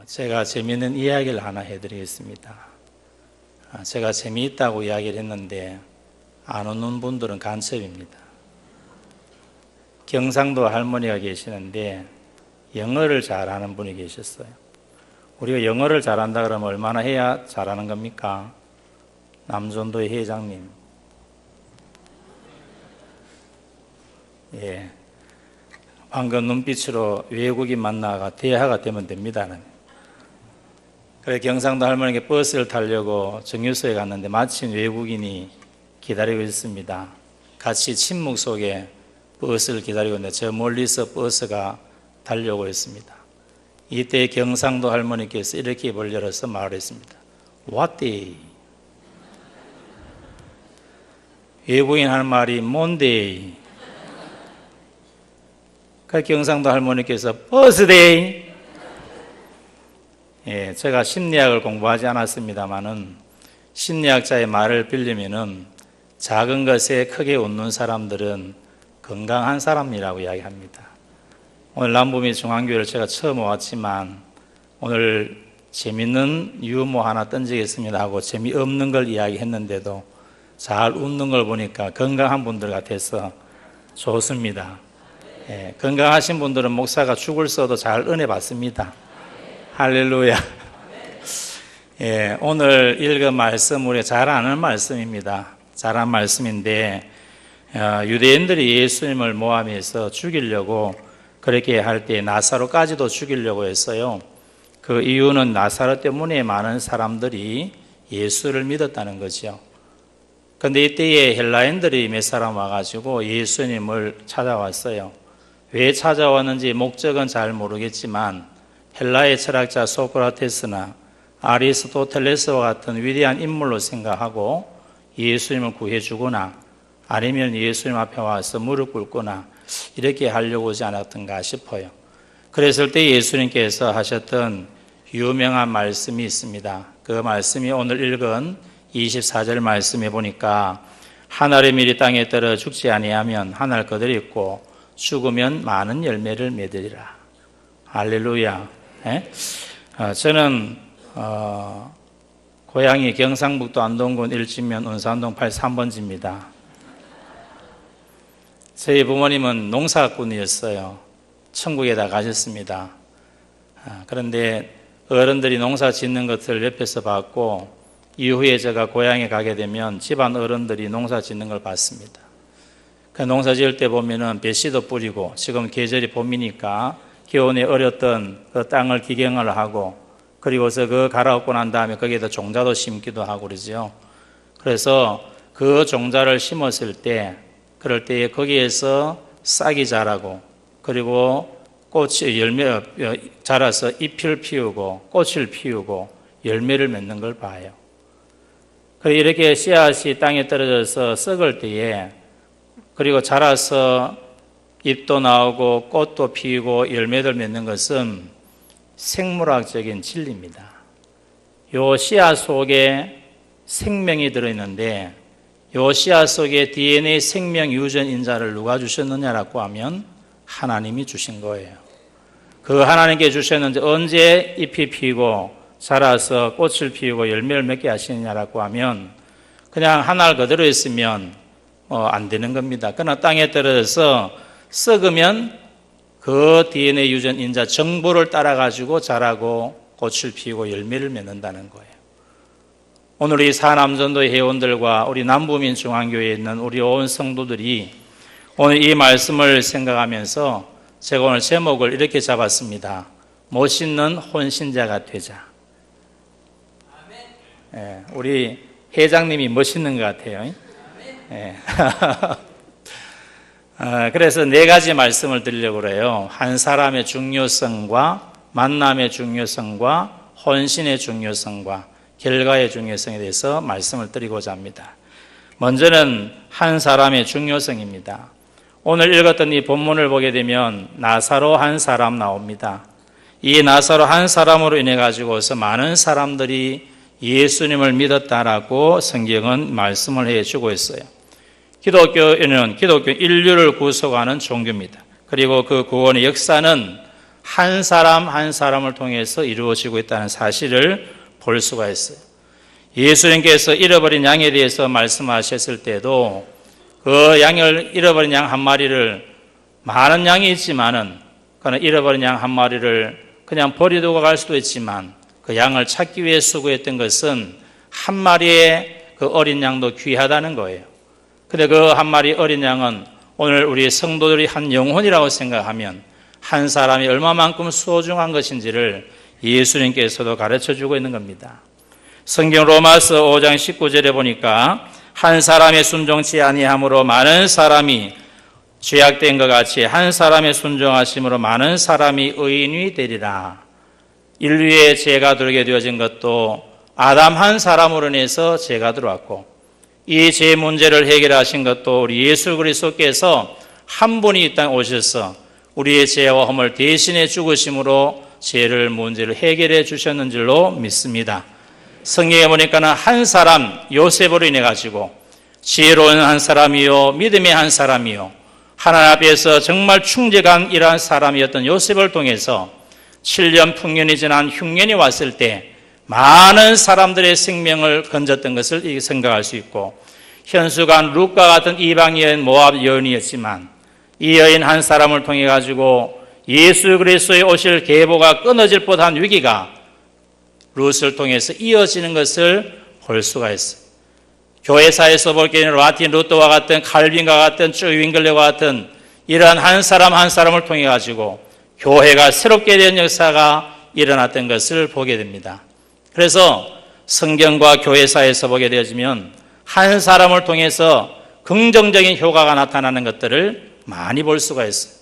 제가 재미있는 이야기를 하나 해드리겠습니다. 제가 재미있다고 이야기를 했는데 안 오는 분들은 간첩입니다. 경상도 할머니가 계시는데 영어를 잘하는 분이 계셨어요. 우리가 영어를 잘한다 그러면 얼마나 해야 잘하는 겁니까? 남전도의 회장님. 예. 방금 눈빛으로 외국인 만나가 대화가 되면 됩니다. 그래 경상도 할머니께 버스를 타려고 정류소에 갔는데 마침 외국인이 기다리고 있습니다. 같이 침묵 속에 버스를 기다리고 있는데 저 멀리서 버스가 달려오고 있습니다. 이때 경상도 할머니께서 이렇게 입을 열어서 말했습니다. What day? 외국인 할 말이 뭔데? 그 경상도 할머니께서 버스데이. 예, 제가 심리학을 공부하지 않았습니다만은 심리학자의 말을 빌리면은 작은 것에 크게 웃는 사람들은 건강한 사람이라고 이야기합니다. 오늘 남부미 중앙교회를 제가 처음 왔지만 오늘 재밌는 유머 하나 던지겠습니다 하고 재미없는 걸 이야기했는데도 잘 웃는 걸 보니까 건강한 분들 같아서 좋습니다. 예, 건강하신 분들은 목사가 죽을 써도 잘 은혜 받습니다. 할렐루야. 예, 오늘 읽은 말씀 우리가 잘 아는 말씀입니다. 잘 아는 말씀인데 유대인들이 예수님을 모함해서 죽이려고 그렇게 할 때 나사로까지도 죽이려고 했어요. 그 이유는 나사로 때문에 많은 사람들이 예수를 믿었다는 거죠. 그런데 이때에 헬라인들이 몇 사람 와가지고 예수님을 찾아왔어요. 왜 찾아왔는지 목적은 잘 모르겠지만 헬라의 철학자 소크라테스나 아리스토텔레스와 같은 위대한 인물로 생각하고 예수님을 구해주거나 아니면 예수님 앞에 와서 무릎 꿇거나 이렇게 하려고 하지 않았던가 싶어요. 그랬을 때 예수님께서 하셨던 유명한 말씀이 있습니다. 그 말씀이 오늘 읽은 24절 말씀에 보니까 한 알의 밀이 땅에 떨어 죽지 아니하면 한 알 그대로 있고 죽으면 많은 열매를 맺으리라. 할렐루야. 예? 저는 고향이 경상북도 안동군 일진면 운산동 83번지입니다. 저희 부모님은 농사꾼이었어요. 천국에 다 가셨습니다. 그런데 어른들이 농사 짓는 것을 옆에서 봤고 이후에 제가 고향에 가게 되면 집안 어른들이 농사 짓는 걸 봤습니다. 그 농사 지을 때 보면은 배씨도 뿌리고 지금 계절이 봄이니까 기온이 어렸던 그 땅을 기경을 하고 그리고서 그 갈아엎고 난 다음에 거기에다 종자도 심기도 하고 그러죠. 그래서 그 종자를 심었을 때 그럴 때에 거기에서 싹이 자라고 그리고 꽃이 열매 자라서 잎을 피우고 꽃을 피우고 열매를 맺는 걸 봐요. 그리고 이렇게 씨앗이 땅에 떨어져서 썩을 때에 그리고 자라서 잎도 나오고 꽃도 피우고 열매를 맺는 것은 생물학적인 진리입니다. 요 씨앗 속에 생명이 들어있는데 요 씨앗 속에 DNA 생명 유전 인자를 누가 주셨느냐라고 하면 하나님이 주신 거예요. 그 하나님께 주셨는데 언제 잎이 피고 자라서 꽃을 피우고 열매를 맺게 하시느냐라고 하면 그냥 한 알 그대로 있으면 안 되는 겁니다. 그러나 땅에 떨어져서 썩으면 그 DNA 유전 인자 정보를 따라가지고 자라고 꽃을 피우고 열매를 맺는다는 거예요. 오늘 이 사남전도의 회원들과 우리 남부민 중앙교회에 있는 우리 온 성도들이 오늘 이 말씀을 생각하면서 제가 오늘 제목을 이렇게 잡았습니다. 멋있는 혼신자가 되자. 예, 우리 회장님이 멋있는 것 같아요. 예. 그래서 네 가지 말씀을 드리려고 그래요. 한 사람의 중요성과 만남의 중요성과 혼신의 중요성과 결과의 중요성에 대해서 말씀을 드리고자 합니다. 먼저는 한 사람의 중요성입니다. 오늘 읽었던 이 본문을 보게 되면 나사로 한 사람 나옵니다. 이 나사로 한 사람으로 인해 가지고서 많은 사람들이 예수님을 믿었다라고 성경은 말씀을 해주고 있어요. 기독교는 기독교 인류를 구속하는 종교입니다. 그리고 그 구원의 역사는 한 사람 한 사람을 통해서 이루어지고 있다는 사실을 볼 수가 있어요. 예수님께서 잃어버린 양에 대해서 말씀하셨을 때도 그 양을 잃어버린 양 한 마리를 많은 양이 있지만은 그는 잃어버린 양 한 마리를 그냥 버리고 갈 수도 있지만 그 양을 찾기 위해 수고했던 것은 한 마리의 그 어린 양도 귀하다는 거예요. 근데 그 한 마리 어린 양은 오늘 우리 성도들이 한 영혼이라고 생각하면 한 사람이 얼마만큼 소중한 것인지를 예수님께서도 가르쳐주고 있는 겁니다. 성경 로마서 5장 19절에 보니까 한 사람의 순종치 아니함으로 많은 사람이 죄악된 것 같이 한 사람의 순종하심으로 많은 사람이 의인이 되리라. 인류의 죄가 들게 되어진 것도 아담 한 사람으로 인해서 죄가 들어왔고 이 죄 문제를 해결하신 것도 우리 예수 그리스도께서 한 분이 이 땅에 오셔서 우리의 죄와 험을 대신해 죽으심으로 죄를 문제를 해결해 주셨는 줄로 믿습니다. 성경에 보니까는 한 사람 요셉으로 인해 가지고 지혜로운 한 사람이요 믿음의 한 사람이요 하나님 앞에서 정말 충직한 이러한 사람이었던 요셉을 통해서 7년 풍년이 지난 흉년이 왔을 때 많은 사람들의 생명을 건졌던 것을 생각할 수 있고 현수간 룻과 같은 이방 여인 모압 여인이었지만 이 여인 한 사람을 통해 가지고 예수 그리스도의 오실 계보가 끊어질 뻔한 위기가 룻을 통해서 이어지는 것을 볼 수가 있어요. 교회사에서 볼 때는 마틴 루터와 같은 칼빈과 같은 쮸윙글레와 같은 이러한 한 사람 한 사람을 통해 가지고 교회가 새롭게 된 역사가 일어났던 것을 보게 됩니다. 그래서 성경과 교회사에서 보게 되어지면 한 사람을 통해서 긍정적인 효과가 나타나는 것들을 많이 볼 수가 있어요.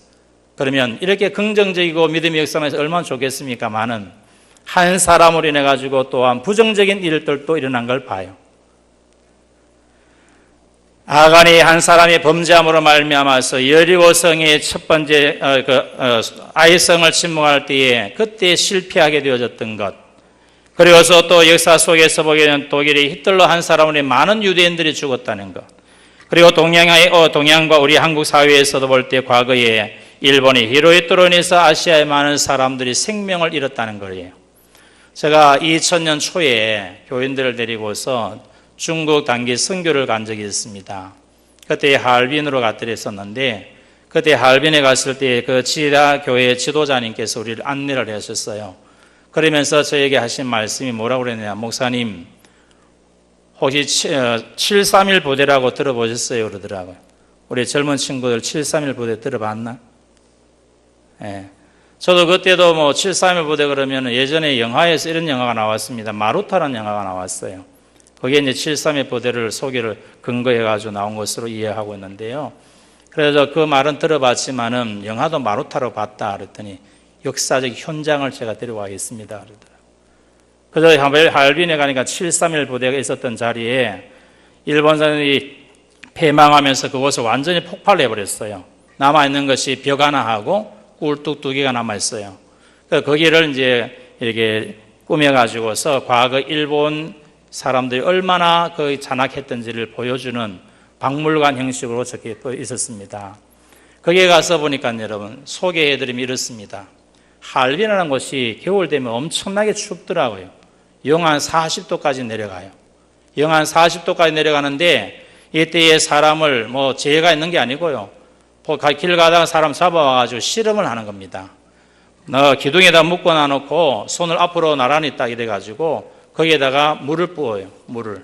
그러면 이렇게 긍정적이고 믿음의 역사에서 얼마나 좋겠습니까만은 한 사람으로 인해 가지고 또한 부정적인 일들도 일어난 걸 봐요. 아간이 한 사람의 범죄함으로 말미암아서 여리고 성의 첫 번째 아이성을 침공할 때에 그때 실패하게 되어졌던 것, 그리고서 또 역사 속에서 보게 되는 독일의 히틀러 한 사람으로 많은 유대인들이 죽었다는 것, 그리고 동양과 우리 한국 사회에서도 볼 때 과거에 일본이 히로히토로 인해서 아시아의 많은 사람들이 생명을 잃었다는 거예요. 제가 2000년 초에 교인들을 데리고서 중국 단기 선교를 간 적이 있습니다. 그때 하얼빈으로 갔더랬었는데 그때 하얼빈에 갔을 때 그 지하 교회 지도자님께서 우리를 안내를 하셨어요. 그러면서 저에게 하신 말씀이 뭐라고 그랬냐, 목사님 혹시 731 부대라고 들어보셨어요? 그러더라고요. 우리 젊은 친구들 731 부대 들어봤나? 예. 저도 그때도 뭐 731 부대 그러면 예전에 영화에서 이런 영화가 나왔습니다. 마루타라는 영화가 나왔어요. 거기에 이제 731 부대를 소개를 근거해가지고 나온 것으로 이해하고 있는데요. 그래서 그 말은 들어봤지만은 영화도 마루타로 봤다 그랬더니 역사적 현장을 제가 데려가겠습니다 그러더라고요. 그래서 하얼빈에 가니까 731 부대가 있었던 자리에 일본산이 패망하면서 그곳을 완전히 폭발해버렸어요. 남아있는 것이 벽 하나 하고 꿀뚝 2개가 남아있어요. 그래서 거기를 이제 이렇게 꾸며가지고서 과거 일본 사람들이 얼마나 그 잔악했던지를 보여주는 박물관 형식으로 적혀 있었습니다. 거기에 가서 보니까 여러분 소개해드리면 이렇습니다. 하얼빈이라는 곳이 겨울 되면 엄청나게 춥더라고요. 영하 40도까지 내려가요. 영하 40도까지 내려가는데 이때에 사람을 뭐 재해가 있는 게 아니고요. 길 가다가 사람 잡아와가지고 실험을 하는 겁니다. 너 기둥에다 묶어놔놓고 손을 앞으로 나란히 딱 이래가지고 거기에다가 물을 부어요. 물을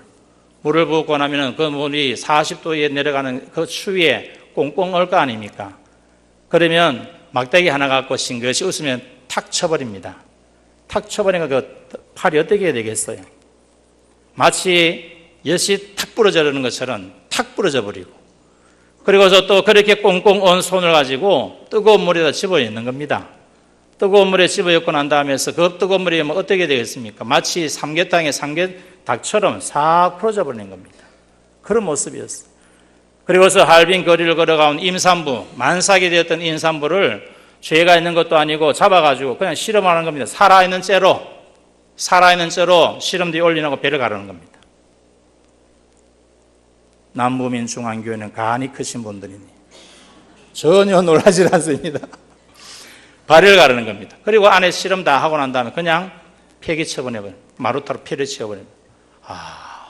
부었고 나면은 그 물이 40도에 내려가는 그 추위에 꽁꽁 얼 거 아닙니까? 그러면 막대기 하나 갖고 싱긋이 웃으면 탁 쳐버립니다. 탁 쳐버리니까 그 팔이 어떻게 해야 되겠어요? 마치 엿이 탁 부러져버리는 것처럼 탁 부러져 버리고, 그리고서 또 그렇게 꽁꽁 언 손을 가지고 뜨거운 물에다 집어넣는 겁니다. 뜨거운 물에 집어넣고 난 다음에서 그 뜨거운 물이 뭐 어떻게 되겠습니까? 마치 삼계탕의 삼계닭처럼 싹 풀어져 버리는 겁니다. 그런 모습이었어요. 그리고서 하얼빈 거리를 걸어가온 임산부, 만삭이 되었던 임산부를 죄가 있는 것도 아니고 잡아가지고 그냥 실험하는 겁니다. 살아있는 째로 실험 뒤에 올리라고 배를 가르는 겁니다. 남부민 중앙교회는 간이 크신 분들이니 전혀 놀라지 않습니다. 발을 가르는 겁니다. 그리고 안에 실험 다 하고 난 다음에 그냥 폐기 처분해버려요. 마루타로 폐를 치워버려요.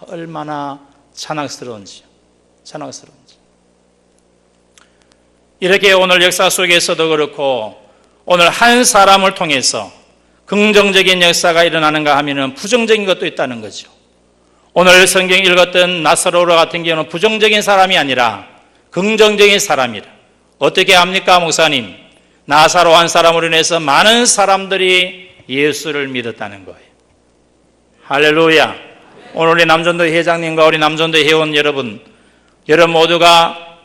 얼마나 찬악스러운지요. 찬악스러운지. 이렇게 오늘 역사 속에서도 그렇고 오늘 한 사람을 통해서 긍정적인 역사가 일어나는가 하면 부정적인 것도 있다는 거죠. 오늘 성경 읽었던 나사로 같은 경우는 부정적인 사람이 아니라 긍정적인 사람이라. 어떻게 합니까, 목사님? 나사로 한 사람으로 인해서 많은 사람들이 예수를 믿었다는 거예요. 할렐루야. 오늘 우리 남전도 회장님과 우리 남전도 회원 여러분 모두가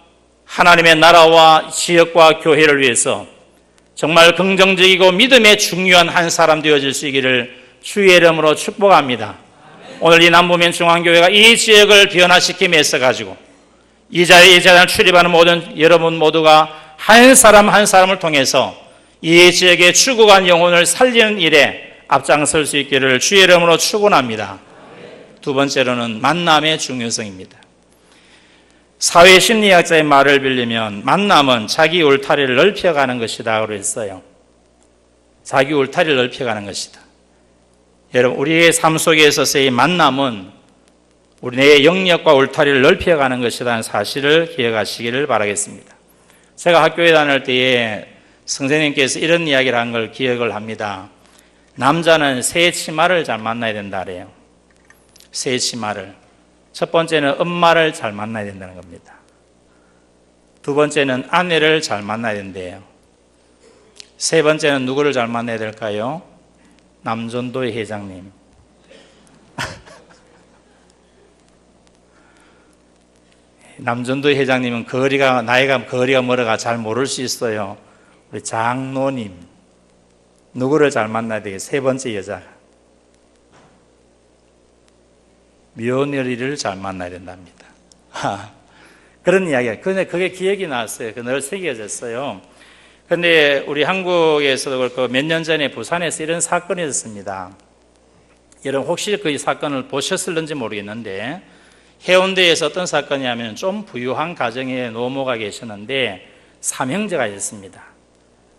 하나님의 나라와 지역과 교회를 위해서 정말 긍정적이고 믿음에 중요한 한 사람 되어질 수 있기를 주의 이름으로 축복합니다. 오늘 이 남부면 중앙교회가 이 지역을 변화시킴에 있어가지고 이 자리에 출입하는 모든 여러분 모두가 한 사람 한 사람을 통해서 이 지역의 죽어간 영혼을 살리는 일에 앞장설 수 있기를 주의 이름으로 축원합니다. 두 번째로는 만남의 중요성입니다. 사회심리학자의 말을 빌리면 만남은 자기 울타리를 넓혀가는 것이다 그랬어요. 자기 울타리를 넓혀가는 것이다. 여러분, 우리의 삶 속에 있어서의 만남은 우리 내 영역과 울타리를 넓혀가는 것이라는 사실을 기억하시기를 바라겠습니다. 제가 학교에 다닐 때에 선생님께서 이런 이야기를 한 걸 기억을 합니다. 남자는 새 치마를 잘 만나야 된다 그래요. 새 치마를. 첫 번째는 엄마를 잘 만나야 된다는 겁니다. 두 번째는 아내를 잘 만나야 된대요. 세 번째는 누구를 잘 만나야 될까요? 남전도의 회장님. 남전도의 회장님은 나이가 거리가 멀어가 잘 모를 수 있어요. 우리 장로님. 누구를 잘 만나야 되겠어요? 세 번째 여자. 며느리를 잘 만나야 된답니다. 그런 이야기가. 근데 그게 기억이 났어요. 늘 새겨졌어요. 근데 우리 한국에서도 그렇고 몇 년 전에 부산에서 이런 사건이 있었습니다. 여러분 혹시 그 사건을 보셨을는지 모르겠는데 해운대에서 어떤 사건이냐면 좀 부유한 가정에 노모가 계셨는데 삼형제가 있었습니다.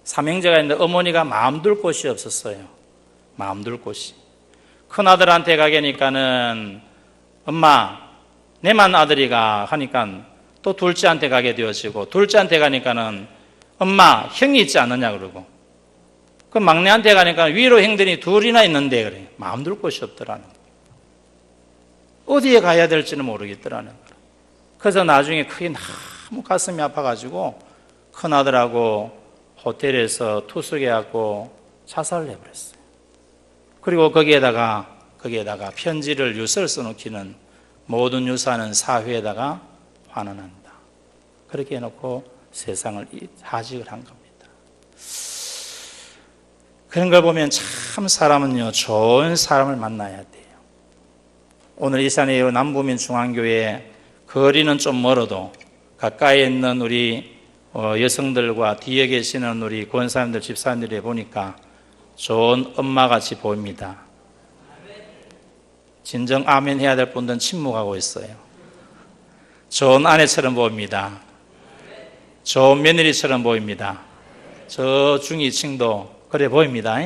삼형제가 있는데 어머니가 마음 둘 곳이 없었어요. 마음 둘 곳이. 큰아들한테 가게니까는 엄마 내만 아들이가 하니까 또 둘째한테 가게 되어지고 둘째한테 가니까는 엄마 형이 있지 않느냐 그러고 그 막내한테 가니까 위로 형들이 둘이나 있는데 그래. 마음 둘 곳이 없더라는 거예요. 어디에 가야 될지는 모르겠더라는 거예요. 그래서 나중에 크게 너무 가슴이 아파가지고 큰아들하고 호텔에서 투숙해갖고 자살을 해버렸어요. 그리고 거기에다가 편지를 유서를 써놓기는 모든 유산은 사회에다가 환원한다. 그렇게 해놓고 세상을 하직을 한 겁니다. 그런 걸 보면 참 사람은요 좋은 사람을 만나야 돼요. 오늘 이산의 남부민 중앙교회 거리는 좀 멀어도 가까이에 있는 우리 여성들과 뒤에 계시는 우리 권사님들 집사님들이 보니까 좋은 엄마같이 보입니다. 진정 아멘 해야 될 분들은 침묵하고 있어요. 좋은 아내처럼 보입니다. 좋은 며느리처럼 보입니다. 저 중위층도 그래 보입니다.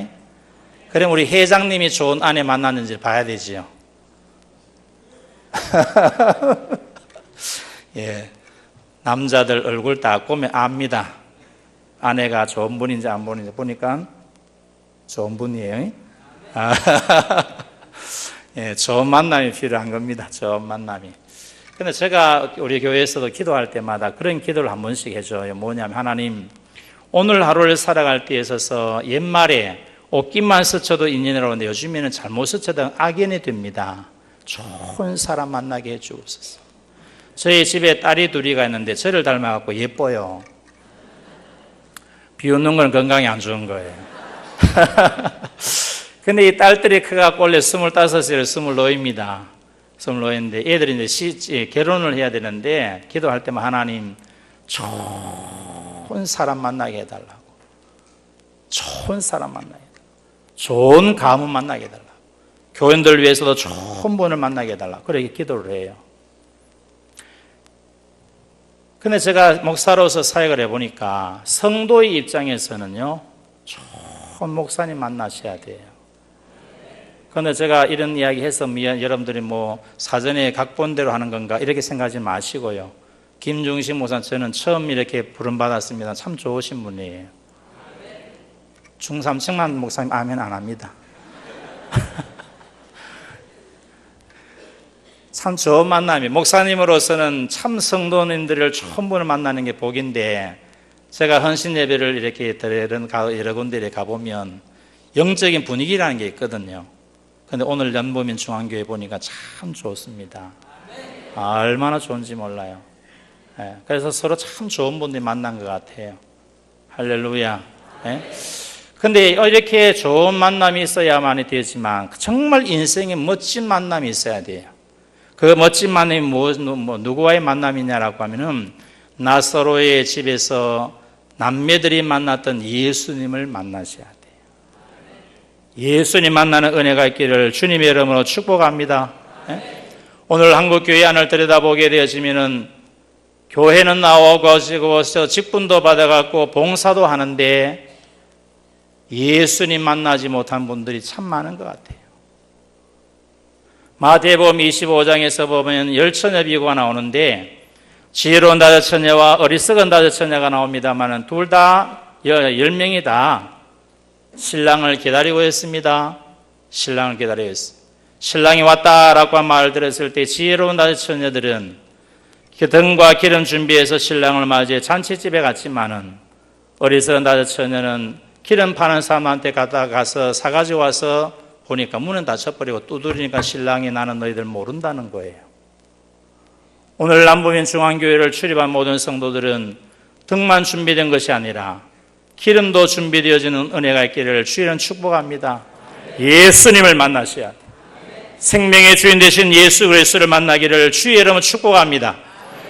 그럼 우리 회장님이 좋은 아내 만났는지 봐야 되지요. 예, 남자들 얼굴 딱 보면 압니다. 아내가 좋은 분인지 안 분인지 보니까 좋은 분이에요. 예, 좋은 만남이 필요한 겁니다. 좋은 만남이. 근데 제가 우리 교회에서도 기도할 때마다 그런 기도를 한 번씩 해줘요. 뭐냐면 하나님 오늘 하루를 살아갈 때 있어서 옛말에 옷깃만 스쳐도 인연이라고 하는데 요즘에는 잘못 스쳐도 악연이 됩니다. 좋은 사람 만나게 해주옵소서. 저희 집에 딸이 둘이가 있는데 저를 닮아갖고 예뻐요. 비웃는 건 건강에 안 좋은 거예요. 근데 이 딸들이 커갖고 원래 25살, 25입니다. 25인데 애들이 이제 결혼을 해야 되는데 기도할 때만 하나님 좋은 사람 만나게 해달라고. 좋은 사람 만나게 해달라고. 좋은 가문 만나게 해달라고. 교인들 위해서도 좋은 분을 만나게 해달라고. 그렇게 기도를 해요. 근데 제가 목사로서 사역을 해보니까 성도의 입장에서는요, 좋은 목사님 만나셔야 돼요. 그런데 제가 이런 이야기 해서 여러분들이 뭐 사전에 각본대로 하는 건가 이렇게 생각하지 마시고요. 김중식 목사 저는 처음 이렇게 부름받았습니다. 참 좋으신 분이에요. 중삼층만 목사님 아멘 안 합니다. 참 좋은 만남이, 목사님으로서는 참 성도님들을 처음 분을 만나는 게 복인데, 제가 헌신 예배를 이렇게 여러 군데 가보면 영적인 분위기라는 게 있거든요. 근데 오늘 연보민 중앙교회 보니까 참 좋습니다. 얼마나 좋은지 몰라요. 그래서 서로 참 좋은 분들이 만난 것 같아요. 할렐루야. 근데 이렇게 좋은 만남이 있어야만이 되지만 정말 인생에 멋진 만남이 있어야 돼요. 그 멋진 만남이 누구와의 만남이냐라고 하면은 나사로의 집에서 남매들이 만났던 예수님을 만나셔야 돼요. 예수님 만나는 은혜가 있기를 주님의 이름으로 축복합니다. 오늘 한국 교회 안을 들여다보게 되어지면은 교회는 나오고 직분도 받아갖고 봉사도 하는데 예수님 만나지 못한 분들이 참 많은 것 같아요. 마태복음 25장에서 보면 열처녀 비유가 나오는데 지혜로운 다섯 처녀와 어리석은 다섯 처녀가 나옵니다만 둘 다 10명이 다 신랑을 기다리고 있습니다. 신랑을 기다리고 있습니다. 신랑이 왔다라고 한 말을 들었을 때 지혜로운 다섯 처녀들은 등과 기름 준비해서 신랑을 맞이해 잔치집에 갔지만은 어리석은 다섯 처녀는 기름 파는 사람한테 가서 사가지고 와서 보니까 문은 닫혀버리고 두드리니까 신랑이 나는 너희들 모른다는 거예요. 오늘 남부민 중앙교회를 출입한 모든 성도들은 등만 준비된 것이 아니라 기름도 준비되어지는 은혜가 있기를 주의는 축복합니다. 예수님을 만나셔야 돼요. 생명의 주인 되신 예수 그리스도를 만나기를 주의 이름으로 축복합니다.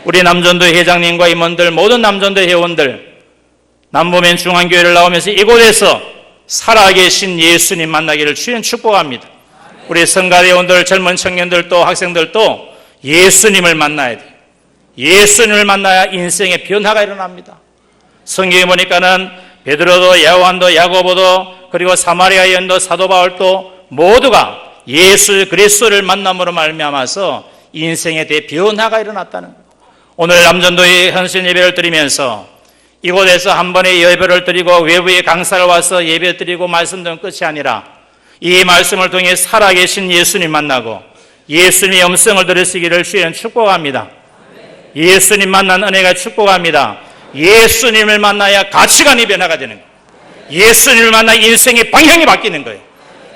우리 남전도 회장님과 임원들, 모든 남전도 회원들, 남부민 중앙교회를 나오면서 이곳에서 살아계신 예수님 만나기를 주님 축복합니다. 우리 성가대원들, 젊은 청년들도 학생들도 예수님을 만나야 돼요. 예수님을 만나야 인생의 변화가 일어납니다. 성경에 보니까는 베드로도 요한도 야고보도 그리고 사마리아 여인도 사도 바울도 모두가 예수 그리스도를 만남으로 말미암아서 인생에 대해 변화가 일어났다는 거예요. 오늘 남전도의 헌신 예배를 드리면서 이곳에서 한 번의 예배를 드리고 외부에 강사를 와서 예배 드리고 말씀 드리는 끝이 아니라 이 말씀을 통해 살아계신 예수님 만나고 예수님의 음성을 들으시기를 주님 축복합니다. 예수님 만난 은혜가 축복합니다. 예수님을 만나야 가치관이 변화가 되는 거예요. 예수님을 만나 인생의 방향이 바뀌는 거예요.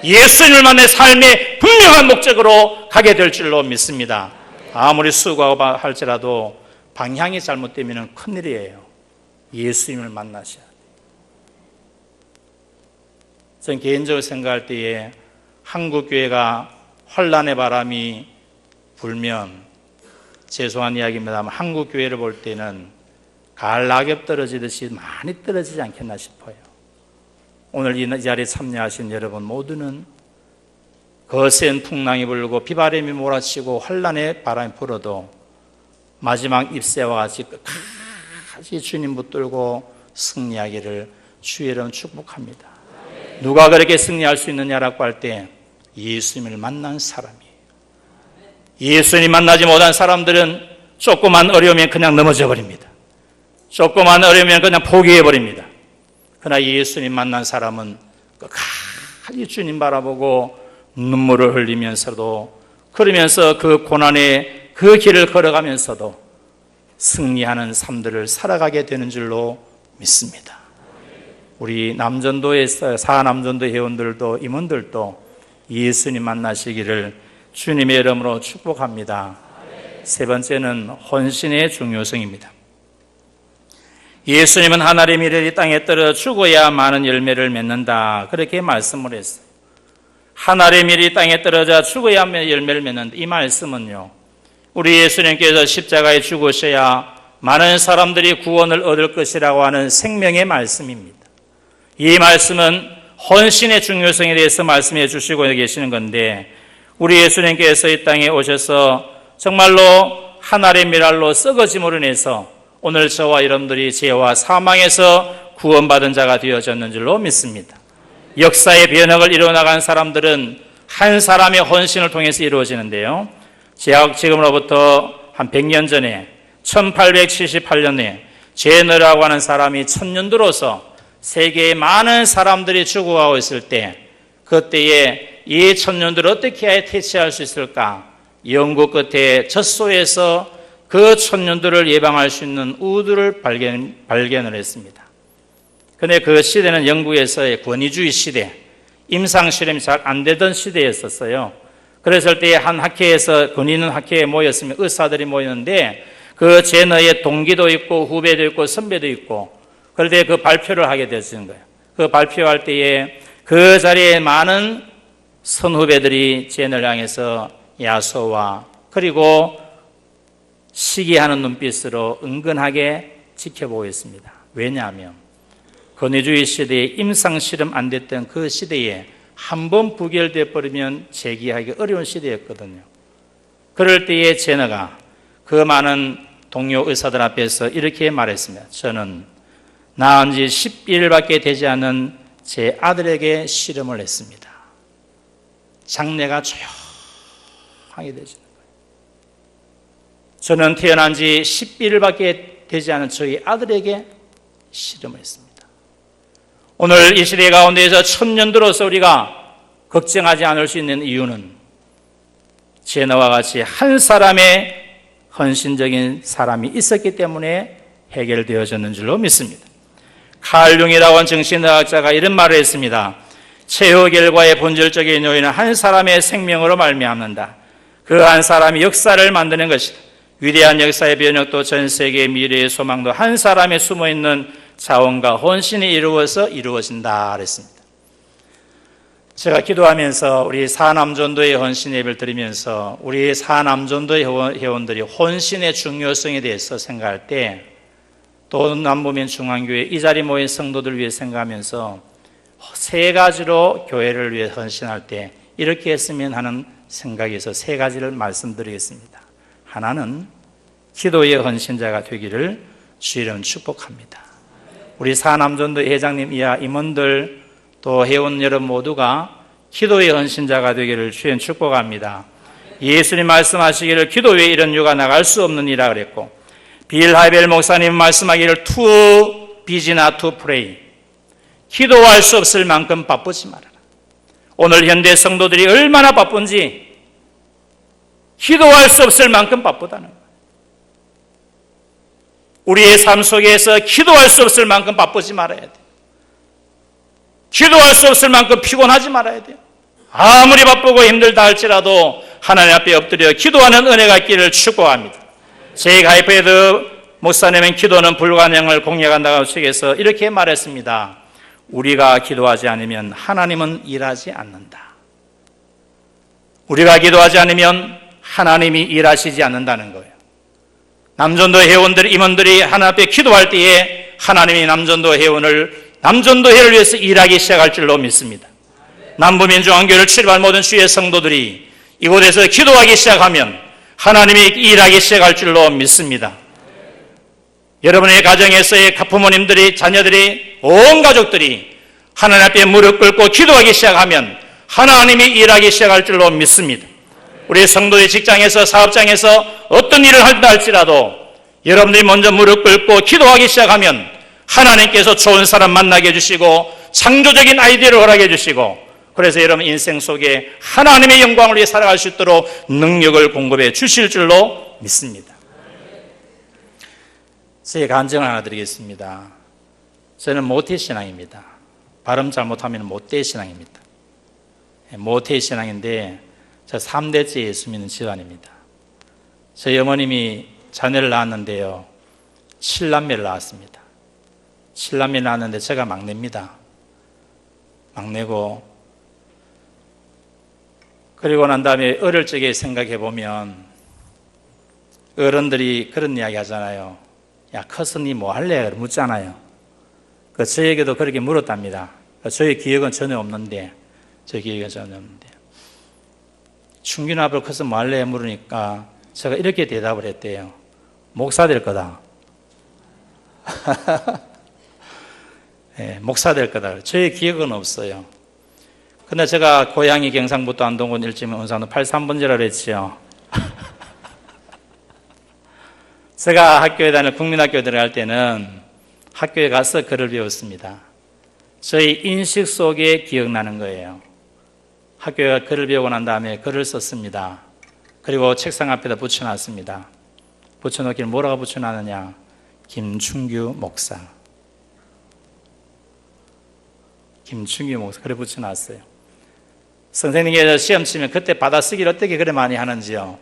예수님을 만나 삶의 분명한 목적으로 가게 될 줄로 믿습니다. 아무리 수고하고 할지라도 방향이 잘못되면 큰일이에요. 예수님을 만나셔야 돼요. 저는 개인적으로 생각할 때에 한국교회가 환란의 바람이 불면, 죄송한 이야기입니다만 한국교회를 볼 때는 가을 낙엽 떨어지듯이 많이 떨어지지 않겠나 싶어요. 오늘 이 자리에 참여하신 여러분 모두는 거센 풍랑이 불고 비바람이 몰아치고 환란의 바람이 불어도 마지막 잎새와 같이 끝까지 주님 붙들고 승리하기를 주의 이름 축복합니다. 누가 그렇게 승리할 수 있느냐라고 할 때 예수님을 만난 사람이에요. 예수님 만나지 못한 사람들은 조그만 어려우면 그냥 넘어져 버립니다. 조그만 어려우면 그냥 포기해 버립니다. 그러나 예수님 만난 사람은 끝까지 주님 바라보고 눈물을 흘리면서도, 그러면서 그 고난의 그 길을 걸어가면서도 승리하는 삶들을 살아가게 되는 줄로 믿습니다. 우리 남전도의 사남전도 회원들도 임원들도 예수님 만나시기를 주님의 이름으로 축복합니다. 세 번째는 헌신의 중요성입니다. 예수님은 하나님의 일이 땅에 떨어 죽어야 많은 열매를 맺는다, 그렇게 말씀을 했어요. 하나님의 일이 땅에 떨어져 죽어야 열매를 맺는다. 이 말씀은요, 우리 예수님께서 십자가에 죽으셔야 많은 사람들이 구원을 얻을 것이라고 하는 생명의 말씀입니다. 이 말씀은 헌신의 중요성에 대해서 말씀해 주시고 계시는 건데, 우리 예수님께서 이 땅에 오셔서 정말로 하나님의 밀알로 썩어짐으로 인해서 오늘 저와 여러분들이 죄와 사망에서 구원받은 자가 되어졌는 줄로 믿습니다. 역사의 변혁을 이루어나간 사람들은 한 사람의 헌신을 통해서 이루어지는데요. 지금으로부터 한 100년 전에 1878년에 제너라고 하는 사람이 천년도로서 세계의 많은 사람들이 죽어가고 있을 때, 그때에 이 천년들을 어떻게 해야 퇴치할 수 있을까? 연구 끝에 젖소에서 그 천년들을 예방할 수 있는 우두를 발견을 했습니다. 그런데 그 시대는 영국에서의 권위주의 시대, 임상실험이 잘 안 되던 시대였었어요. 그랬을 때 한 학회에서 권위 있는 학회에 모였으면 의사들이 모였는데 그 제너의 동기도 있고 후배도 있고 선배도 있고, 그럴 때 그 발표를 하게 됐는 거예요. 그 발표할 때에 그 자리에 많은 선후배들이 제너를 향해서 야소와 그리고 시기하는 눈빛으로 은근하게 지켜보고 있습니다. 왜냐하면 권위주의 시대에 임상실험 안 됐던 그 시대에 한번 부결되어 버리면 재기하기 어려운 시대였거든요. 그럴 때에 제너가 그 많은 동료 의사들 앞에서 이렇게 말했습니다. 저는 낳은 지 11일밖에 되지 않은 제 아들에게 실험을 했습니다. 장례가 조용하게 되시는 거예요. 저는 태어난 지 11일밖에 되지 않은 저희 아들에게 실험을 했습니다. 오늘 이 시대 가운데에서 천년들어서 우리가 걱정하지 않을 수 있는 이유는 제너와 같이 한 사람의 헌신적인 사람이 있었기 때문에 해결되어졌는 줄로 믿습니다. 칼 융이라고 하는 정신의학자가 이런 말을 했습니다. 최후 결과의 본질적인 요인은 한 사람의 생명으로 말미암는다. 그 한 사람이 역사를 만드는 것이다. 위대한 역사의 변혁도 전 세계의 미래의 소망도 한 사람의 숨어있는 자원과 헌신이 이루어서 이루어진다 그랬습니다. 제가 기도하면서 우리 사남전도의 헌신 예배를 드리면서 우리 사남전도의 회원들이 헌신의 중요성에 대해서 생각할 때, 또 남부민 중앙교회 이 자리 모인 성도들 위해 생각하면서 세 가지로 교회를 위해 헌신할 때 이렇게 했으면 하는 생각이 있어서 세 가지를 말씀드리겠습니다. 하나는 기도의 헌신자가 되기를 주 이름 축복합니다. 우리 사남전도 회장님 이하 임원들 또 회원 여러분 모두가 기도의 헌신자가 되기를 주님 축복합니다. 예수님 말씀하시기를 기도 외에 이런 유가 나갈 수 없느니라 그랬고, 빌 하이벨 목사님 말씀하기를 too busy not to pray, 기도할 수 없을 만큼 바쁘지 말아라. 오늘 현대 성도들이 얼마나 바쁜지 기도할 수 없을 만큼 바쁘다는 거예요. 우리의 삶 속에서 기도할 수 없을 만큼 바쁘지 말아야 돼요. 기도할 수 없을 만큼 피곤하지 말아야 돼요. 아무리 바쁘고 힘들다 할지라도 하나님 앞에 엎드려 기도하는 은혜가 있기를 축복합니다. 제 가이프헤드 목사님은 기도는 불가능을 공략한다고 책에서 이렇게 말했습니다. 우리가 기도하지 않으면 하나님은 일하지 않는다. 우리가 기도하지 않으면 하나님이 일하시지 않는다는 거예요. 남전도 회원들, 임원들이 하나님 앞에 기도할 때에 하나님이 남전도 회를 위해서 일하기 시작할 줄로 믿습니다. 남부민중앙교회를 출입할 모든 주의 성도들이 이곳에서 기도하기 시작하면 하나님이 일하기 시작할 줄로 믿습니다. 여러분의 가정에서의 부모님들이, 자녀들이, 온 가족들이 하나님 앞에 무릎 꿇고 기도하기 시작하면 하나님이 일하기 시작할 줄로 믿습니다. 우리 성도의 직장에서, 사업장에서 어떤 일을 한다 할지라도 여러분들이 먼저 무릎 꿇고 기도하기 시작하면 하나님께서 좋은 사람 만나게 해주시고 창조적인 아이디어를 허락해 주시고, 그래서 여러분 인생 속에 하나님의 영광을 위해 살아갈 수 있도록 능력을 공급해 주실 줄로 믿습니다. 제 간증을 하나 드리겠습니다. 저는 모태신앙입니다. 발음 잘못하면 모태신앙입니다. 모태신앙인데 저 3대째 예수 믿는 집안입니다. 저희 어머님이 자녀를 낳았는데요, 7남매를 낳았습니다. 7남매 낳았는데 제가 막내입니다. 막내고, 그리고 난 다음에 어릴 적에 생각해 보면 어른들이 그런 이야기 하잖아요. 야, 커서 니 뭐 할래? 묻잖아요. 저에게도 그렇게 물었답니다. 저의 기억은 전혀 없는데, 충균 앞으로 커서 뭐 할래? 물으니까 제가 이렇게 대답을 했대요. 목사 될 거다. 목사 될 거다. 저의 기억은 없어요. 근데 제가 고향이 경상북도 안동군 일지면 운산도 83번지라 그랬지요. 제가 학교에 다닐 국민학교 들어갈 때는 학교에 가서 글을 배웠습니다. 저희 인식 속에 기억나는 거예요. 학교에 글을 배우고 난 다음에 글을 썼습니다. 그리고 책상 앞에다 붙여놨습니다. 붙여놓기를 뭐라고 붙여놨느냐? 김충규 목사. 김충규 목사. 그래 붙여놨어요. 선생님께서 시험 치면 그때 받아쓰기를 어떻게 그래 많이 하는지요?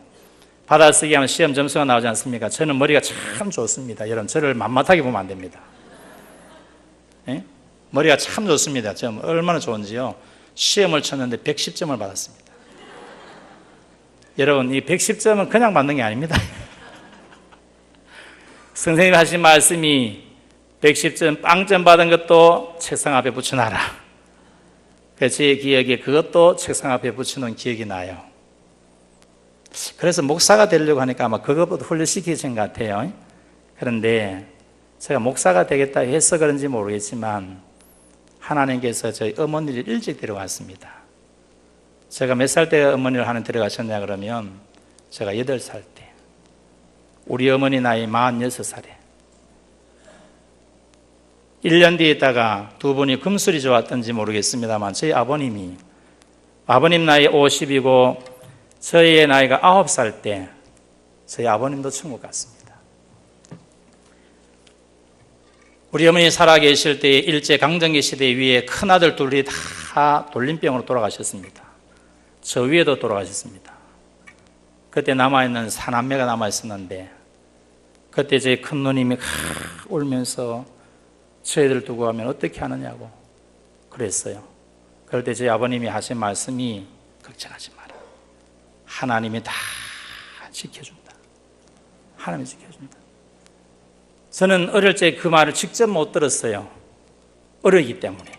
받아쓰기 하면 시험 점수가 나오지 않습니까? 저는 머리가 참 좋습니다. 여러분, 저를 만만하게 보면 안 됩니다. 예? 머리가 참 좋습니다. 저 얼마나 좋은지요? 시험을 쳤는데 110점을 받았습니다. 여러분, 이 110점은 그냥 받는 게 아닙니다. 선생님이 하신 말씀이 110점 빵점 받은 것도 책상 앞에 붙여놔라. 제 기억에 그것도 책상 앞에 붙여놓은 기억이 나요. 그래서 목사가 되려고 하니까 아마 그것보다 훈련시키신 것 같아요. 그런데 제가 목사가 되겠다 해서 그런지 모르겠지만 하나님께서 저희 어머니를 일찍 데려갔습니다. 제가 몇 살 때 어머니를 하나 데려가셨냐 그러면 제가 8살 때. 우리 어머니 나이 46살에 1년 뒤에 있다가 두 분이 금술이 좋았던지 모르겠습니다만 저희 아버님 나이 50이고 저희의 나이가 9살 때 저희 아버님도 천국 갔습니다. 우리 어머니 살아계실 때 일제강점기 시대 위에 큰아들 둘이 다 돌림병으로 돌아가셨습니다. 저 위에도 돌아가셨습니다. 그때 남아있는 사남매가 남아있었는데 그때 제 큰 누님이 울면서 저희들 두고 가면 어떻게 하느냐고 그랬어요. 그럴 때 저희 아버님이 하신 말씀이 걱정하지 마라. 하나님이 다 지켜준다. 하나님이 지켜준다. 저는 어릴 때 그 말을 직접 못 들었어요. 어리기 때문에.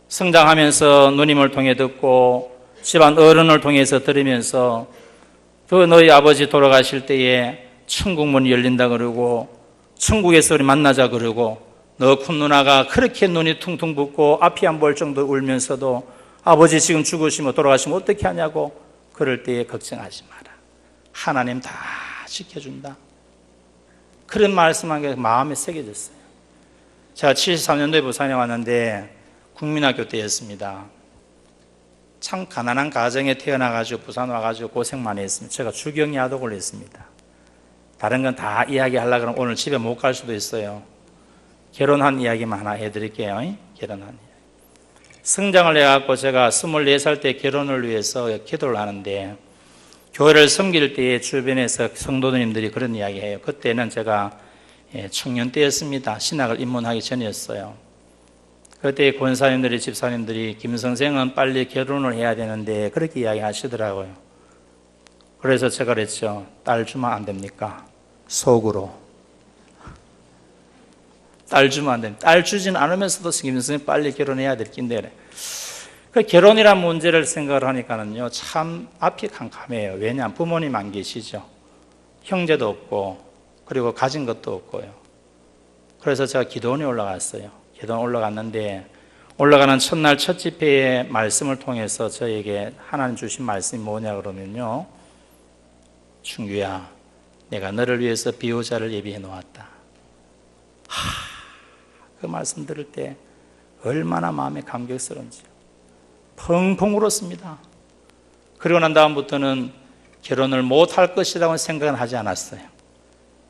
성장하면서 누님을 통해 듣고 집안 어른을 통해서 들으면서 그 너희 아버지 돌아가실 때에 천국 문이 열린다 그러고 천국에서 우리 만나자 그러고 너 큰 누나가 그렇게 눈이 퉁퉁 붓고 앞이 안 보일 정도 울면서도 아버지 지금 죽으시면 돌아가시면 어떻게 하냐고 그럴 때에 걱정하지 마라. 하나님 다 지켜준다. 그런 말씀한 게 마음에 새겨졌어요. 제가 73년도에 부산에 왔는데 국민학교 때였습니다. 참 가난한 가정에 태어나가지고 부산 와가지고 고생 많이 했습니다. 제가 주경야독을 했습니다. 다른 건 다 이야기하려고 하면 오늘 집에 못 갈 수도 있어요. 결혼한 이야기만 하나 해드릴게요. 결혼한 이야기. 성장을 해갖고 제가 24살 때 결혼을 위해서 기도를 하는데 교회를 섬길 때에 주변에서 성도님들이 그런 이야기해요. 그때는 제가 청년 때였습니다. 신학을 입문하기 전이었어요. 그때 권사님들이 집사님들이 김 선생은 빨리 결혼을 해야 되는데 그렇게 이야기하시더라고요. 그래서 제가 그랬죠. 딸 주면 안 됩니까? 속으로. 딸 주면 안 됩니다. 딸 주진 않으면서도 김 선생님 빨리 결혼해야 될 낀데 그 결혼이란 문제를 생각을 하니까는요 참 앞이 캄캄해요. 왜냐하면 부모님 안 계시죠. 형제도 없고 그리고 가진 것도 없고요. 그래서 제가 기도원에 올라갔어요. 기도원 올라갔는데 올라가는 첫날 첫 집회의 말씀을 통해서 저에게 하나님 주신 말씀이 뭐냐 그러면요, 충규야 내가 너를 위해서 비호자를 예비해 놓았다. 그 말씀 들을 때 얼마나 마음에 감격스러운지요. 펑펑 울었습니다. 그러고 난 다음부터는 결혼을 못할 것이라고 생각은 하지 않았어요.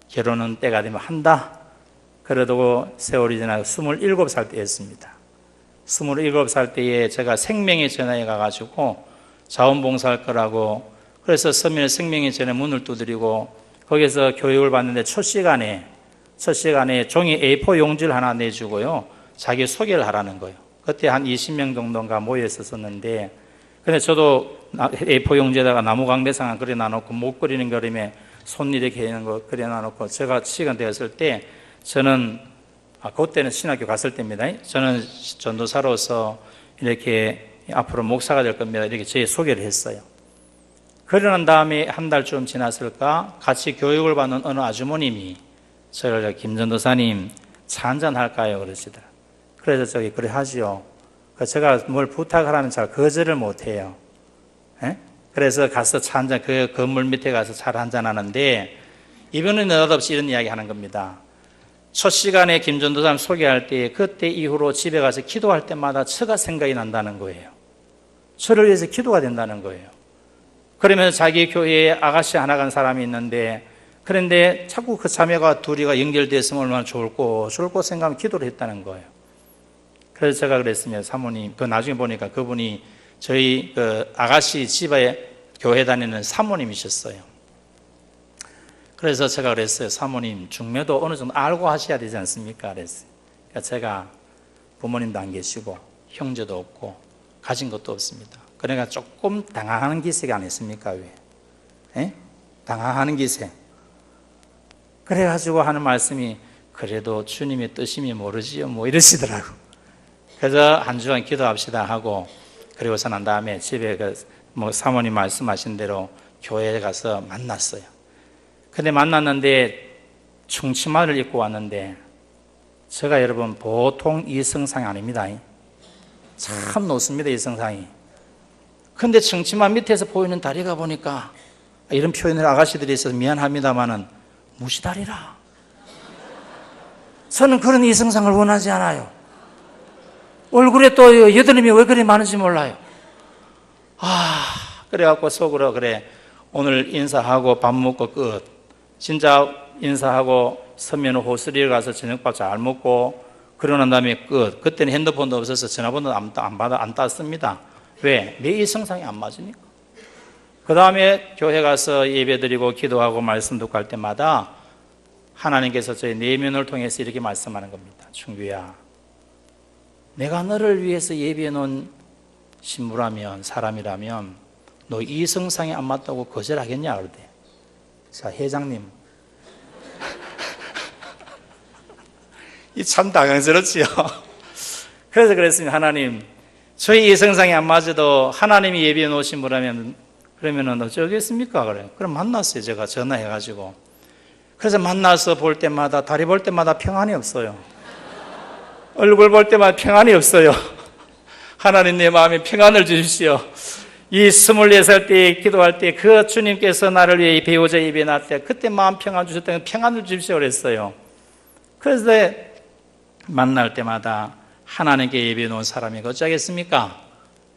결혼은 때가 되면 한다. 그래도 세월이 지나고 27살 때였습니다. 27살 때에 제가 생명의 전화에 가가지고 자원봉사할 거라고 그래서 서민의 생명의 전에 문을 두드리고 거기서 교육을 받는데 첫 시간에 종이 A4 용지를 하나 내주고요. 자기 소개를 하라는 거예요. 그때 한 20명 정도가 모여 있었는데 근데 저도 A4 용지에다가 나무강대상 그려 놔놓고 못 그리는 그림에 손 이렇게 하는 거 그려 놔놓고 제가 시간 되었을 때 저는 그때는 신학교 갔을 때입니다. 저는 전도사로서 이렇게 앞으로 목사가 될 겁니다. 이렇게 제 소개를 했어요. 그러고 난 다음에 한 달쯤 지났을까 같이 교육을 받는 어느 아주머님이 저를 김전도사님 차 한잔 할까요? 그러시더라. 그래서 그래 하지요. 제가 뭘 부탁하라면 잘 거절을 못 해요. 예? 그래서 가서 차 한잔, 그 건물 밑에 가서 차를 한잔 하는데, 이번에는 느닷없이 이런 이야기 하는 겁니다. 첫 시간에 김 전도사님 소개할 때, 그때 이후로 집에 가서 기도할 때마다 처가 생각이 난다는 거예요. 저를 위해서 기도가 된다는 거예요. 그러면서 자기 교회에 아가씨 하나 간 사람이 있는데, 그런데 자꾸 그 자매가 둘이가 연결됐으면 얼마나 좋을까 생각하면 기도를 했다는 거예요. 그래서 제가 그랬습니다. 사모님, 나중에 보니까 그분이 저희 아가씨 집에 교회 다니는 사모님이셨어요. 그래서 제가 그랬어요. 사모님, 중매도 어느 정도 알고 하셔야 되지 않습니까? 그랬어요. 그러니까 제가 부모님도 안 계시고 형제도 없고 가진 것도 없습니다. 그러니까 조금 당황하는 기색이 아니십니까? 왜? 에? 당황하는 기색. 그래가지고 하는 말씀이, 그래도 주님의 뜻이면 모르지요, 뭐 이러시더라고. 그래서 한 주간 기도합시다 하고, 그리고서 난 다음에 집에 사모님 말씀하신 대로 교회에 가서 만났어요. 근데 만났는데 충치마를 입고 왔는데, 제가 여러분 보통 이성상이 아닙니다. 참 높습니다, 이성상이. 근데 충치마 밑에서 보이는 다리가 보니까, 이런 표현을 아가씨들이 있어서 미안합니다만은 무시다리라. 저는 그런 이성상을 원하지 않아요. 얼굴에 또 여드름이 왜 그리 많은지 몰라요. 그래갖고 속으로, 그래, 오늘 인사하고 밥 먹고 끝. 진짜 인사하고 서면 호수리에 가서 저녁밥 잘 먹고 그러고 난 다음에 끝. 그때는 핸드폰도 없어서 전화번호도 안 땄습니다. 왜? 내 이성상이 안 맞으니까. 그 다음에 교회 가서 예배 드리고 기도하고 말씀 듣고 할 때마다 하나님께서 저희 내면을 통해서 이렇게 말씀하는 겁니다. 충규야, 내가 너를 위해서 예비해 놓은 신부라면, 사람이라면 너 이성상이 안 맞다고 거절하겠냐? 그러대. 자, 회장님. 이 참 당황스럽지요. 그래서 그랬습니다. 하나님, 저희 이성상이 안 맞아도 하나님이 예비해 놓으신 분이라면 그러면은 어쩌겠습니까? 그래. 그럼 만났어요. 제가 전화해가지고. 그래서 만나서 볼 때마다, 다리 볼 때마다 평안이 없어요. 얼굴 볼 때마다 평안이 없어요. 하나님, 내 마음에 평안을 주십시오. 이 24살 때 기도할 때 그 주님께서 나를 위해 배우자 예비해 놨을 때 그때 마음 평안 주셨다는 평안을 주십시오 그랬어요. 그래서 만날 때마다 하나님께 예비해 놓은 사람이 어쩌겠습니까?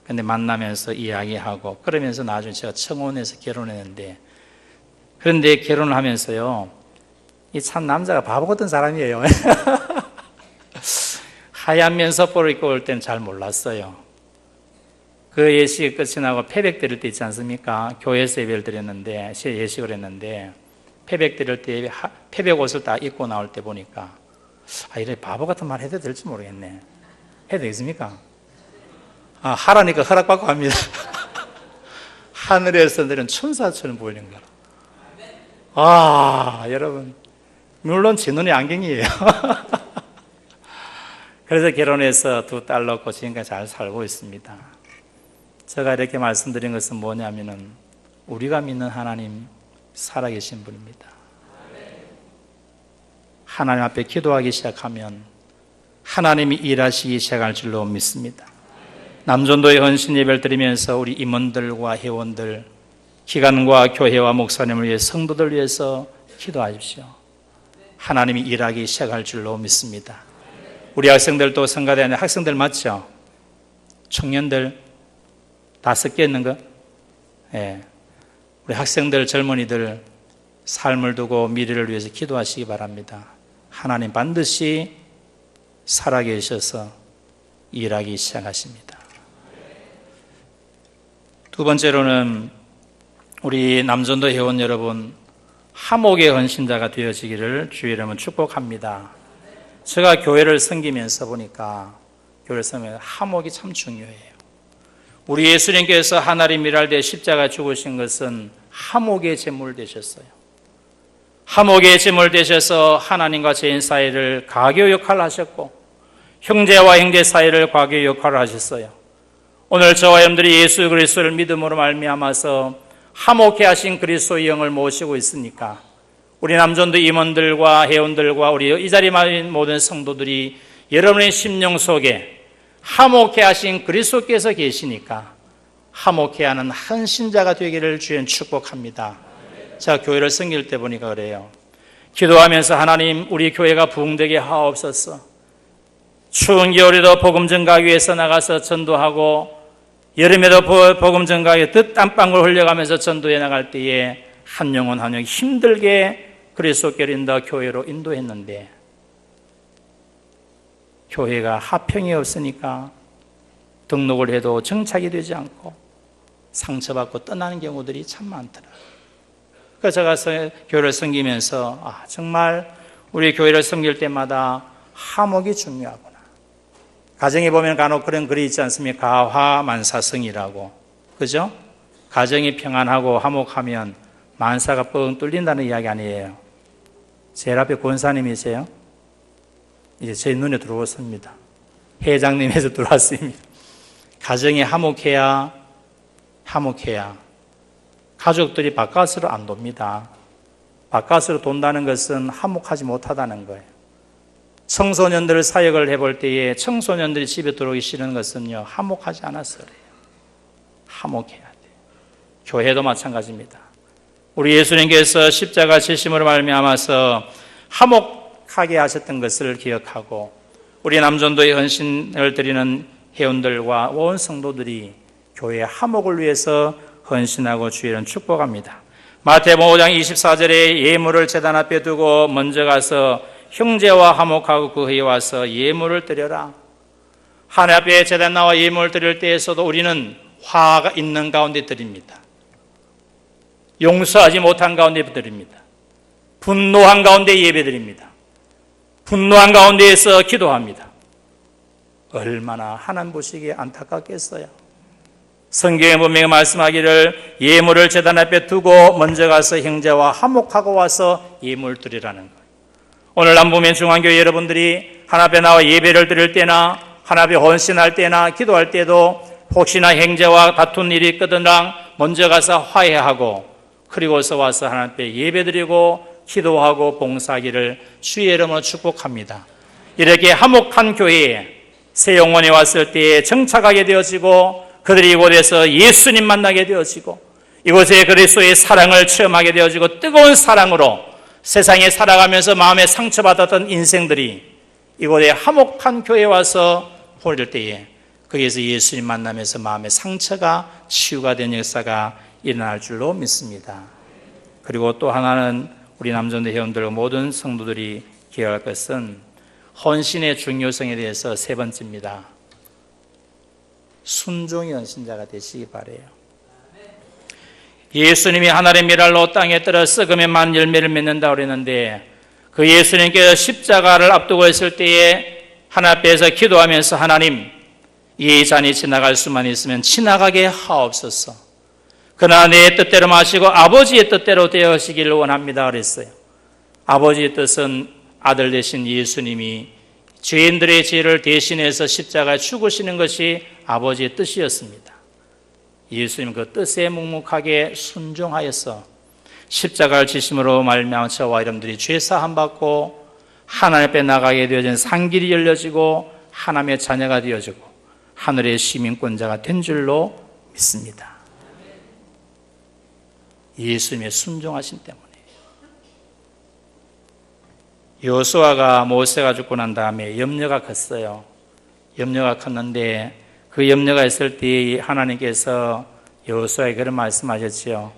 근데 만나면서 이야기하고 그러면서 나중에 제가 청혼해서 결혼했는데, 그런데 결혼을 하면서요, 이 참 남자가 바보 같은 사람이에요. 하얀 면서보를 입고 올 때는 잘 몰랐어요. 그 예식이 끝이 나고 패백 드릴 때 있지 않습니까? 교회에서 예배를 드렸는데, 예식을 했는데, 패백 드릴 때 패백 옷을 딱 입고 나올 때 보니까, 이래 바보 같은 말 해도 될지 모르겠네. 해도 되겠습니까? 하라니까 허락받고 합니다. 하늘에서 내린 천사처럼 보이는 거라. 여러분, 물론 제 눈이 안경이에요. 그래서 결혼해서 2딸 낳고 지금까지 잘 살고 있습니다. 제가 이렇게 말씀드린 것은 뭐냐면은, 우리가 믿는 하나님 살아계신 분입니다. 하나님 앞에 기도하기 시작하면 하나님이 일하시기 시작할 줄로 믿습니다. 남전도의 헌신 예배를 드리면서 우리 임원들과 회원들, 기관과 교회와 목사님을 위해, 성도들 위해서 기도하십시오. 하나님이 일하기 시작할 줄로 믿습니다. 우리 학생들도 성가대 안에 학생들 맞죠? 청년들 다 섞여 있는 거? 예. 우리 학생들, 젊은이들 삶을 두고 미래를 위해서 기도하시기 바랍니다. 하나님 반드시 살아계셔서 일하기 시작하십니다. 두 번째로는 우리 남전도 회원 여러분, 하목의 헌신자가 되어지기를 주의 이름으로 축복합니다. 제가 교회를 섬기면서 보니까, 교회를 섬기면서 하목이 참 중요해요. 우리 예수님께서 하나님 일할 때 십자가 죽으신 것은 하목의 제물 되셨어요. 하목의 제물 되셔서 하나님과 죄인 사이를 가교 역할을 하셨고, 형제와 형제 사이를 가교 역할을 하셨어요. 오늘 저와 여러분들이 예수 그리스도를 믿음으로 말미암아서 하목해 하신 그리스도의 영을 모시고 있으니까, 우리 남전도 임원들과 회원들과 우리 이 자리에 모인 모든 성도들이 여러분의 심령 속에 화목해 하신 그리스도께서 계시니까 화목해 하는 한 신자가 되기를 주님 축복합니다. 제가 교회를 섬길 때 보니까 그래요. 기도하면서 하나님 우리 교회가 부흥되게 하옵소서. 추운 겨울에도 복음 전가하기 위해서 나가서 전도하고 여름에도 복음 전가하기 뜻 땀방울 흘려가면서 전도해 나갈 때에 한 영혼 한 영혼 힘들게 그리스도께로 인도 교회로 인도했는데 교회가 하평이 없으니까 등록을 해도 정착이 되지 않고 상처받고 떠나는 경우들이 참 많더라. 그래서 제가 교회를 섬기면서 정말 우리 교회를 섬길 때마다 화목이 중요하구나. 가정에 보면 간혹 그런 글이 있지 않습니까? 가화만사성이라고. 그죠? 가정이 평안하고 화목하면 만사가 뻥 뚫린다는 이야기 아니에요. 제일 앞에 권사님이세요? 이제 제 눈에 들어왔습니다. 회장님에서 들어왔습니다. 가정이 화목해야 가족들이 바깥으로 안 돕니다. 바깥으로 돈다는 것은 화목하지 못하다는 거예요. 청소년들 사역을 해볼 때에 청소년들이 집에 들어오기 싫은 것은요, 화목하지 않아서 그래요. 화목해야 돼요. 교회도 마찬가지입니다. 우리 예수님께서 십자가 지심으로 말미암아서 화목하게 하셨던 것을 기억하고 우리 남전도의 헌신을 드리는 회원들과 온 성도들이 교회의 화목을 위해서 헌신하고 주의를 축복합니다. 마태복음 5장 24절에 예물을 제단 앞에 두고 먼저 가서 형제와 화목하고 그 후에 와서 예물을 드려라. 하나님 앞에 제단 나와 예물을 드릴 때에서도 우리는 화가 있는 가운데 드립니다. 용서하지 못한 가운데 드립니다. 분노한 가운데 예배드립니다. 분노한 가운데에서 기도합니다. 얼마나 하나님 보시기에 안타깝겠어요. 성경에 분명히 말씀하기를 예물을 제단 앞에 두고 먼저 가서 형제와 화목하고 와서 예물 드리라는 거예요. 오늘 남부면 중앙교회 여러분들이 하나님 앞에 나와 예배를 드릴 때나 하나님 앞에 헌신할 때나 기도할 때도 혹시나 형제와 다툰 일이 있거든랑 먼저 가서 화해하고 그리고서 와서 하나님 앞에 예배드리고 기도하고 봉사하기를 주의 이름으로 축복합니다. 이렇게 화목한 교회에 새 영혼이 왔을 때에 정착하게 되어지고 그들이 이곳에서 예수님 만나게 되어지고 이곳에 그리스도의 사랑을 체험하게 되어지고 뜨거운 사랑으로 세상에 살아가면서 마음에 상처받았던 인생들이 이곳에 화목한 교회에 와서 보낼 때에 거기에서 예수님 만나면서 마음의 상처가 치유가 된 역사가 일어날 줄로 믿습니다. 그리고 또 하나는 우리 남전도 회원들 모든 성도들이 기억할 것은 헌신의 중요성에 대해서 세 번째입니다. 순종의 헌신자가 되시기 바라요. 예수님이 하늘의 미랄로 땅에 떨어 썩으면 만 열매를 맺는다 그랬는데 그 예수님께서 십자가를 앞두고 있을 때에 하나님 앞에서 기도하면서 하나님 이 잔이 지나갈 수만 있으면 지나가게 하옵소서. 그러나 내 뜻대로 마시고 아버지의 뜻대로 되어지기를 원합니다 그랬어요. 아버지의 뜻은 아들 되신 예수님이 죄인들의 죄를 대신해서 십자가에 죽으시는 것이 아버지의 뜻이었습니다. 예수님 그 뜻에 묵묵하게 순종하여서 십자가를 지심으로 말미암아 저와 여러분들이 죄 사함 받고 하나님 앞에 나가게 되어진 상길이 열려지고 하나님의 자녀가 되어지고 하늘의 시민권자가 된 줄로 믿습니다. 예수님의 순종하심 때문에. 여호수아가 모세가 죽고 난 다음에 염려가 컸어요. 염려가 컸는데 그 염려가 있을 때 하나님께서 여호수아에게 그런 말씀하셨지요.